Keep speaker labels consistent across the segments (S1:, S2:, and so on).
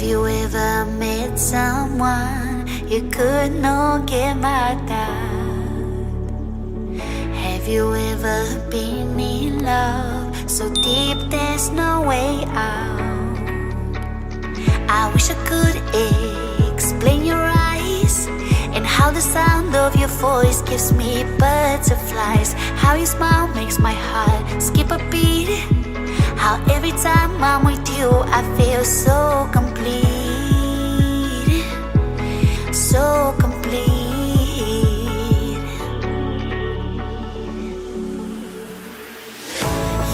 S1: you ever met someone you could not get mad at? Have you ever been in love so deep there's no way out? I wish I could explain your eyes and how the sound of your voice gives me butterflies. How your smile makes my heart skip a beat. How every time I'm with you I feel so complete. So complete.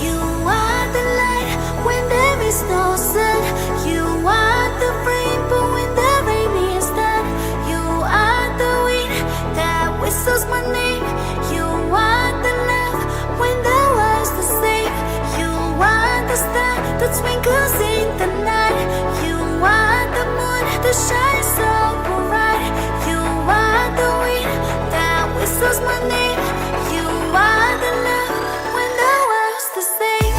S1: You are the light when there is no sun. You are the rainbow when the rain is done. You are the wind that whistles my name. You are the love when the world's the same. You are the star that twinkles in the night. You are the moon that shines so bright. You are the wind that whistles my name. You are the love when the world's the same.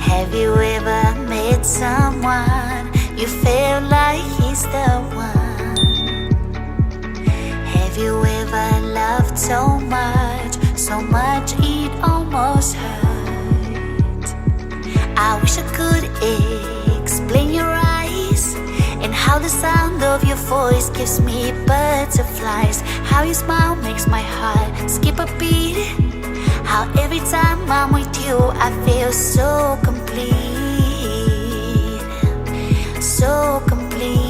S1: Have you ever met someone you felt like he's the one? Have you ever loved so much it almost hurt? I wish I could explain your eyes and how the sound of your voice gives me butterflies. How your smile makes my heart skip a beat. How every time I'm with you I feel so complete. So complete.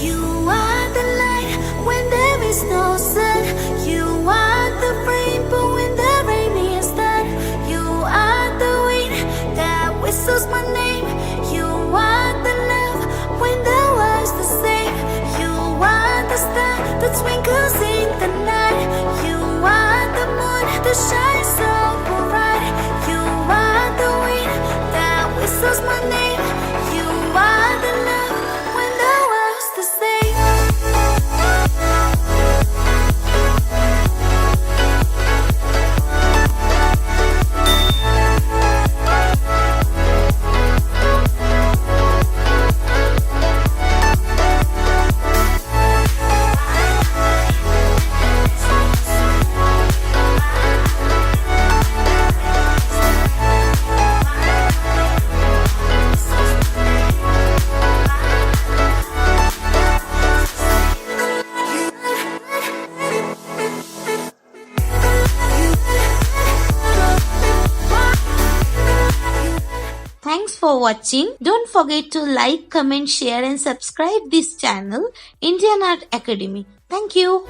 S1: You are the light when there is no sun. You are the rainbow when the rain is done. You are the wind that whistles my name. You are the love when the world's the same. You are the star that twinkles in the night. You are the moon that shines so bright. You are the wind that whistles my name. You are the love when the world's the same.
S2: Thanks for watching. Don't forget to like, comment, share and subscribe this channel, Indian Art Academy. Thank you.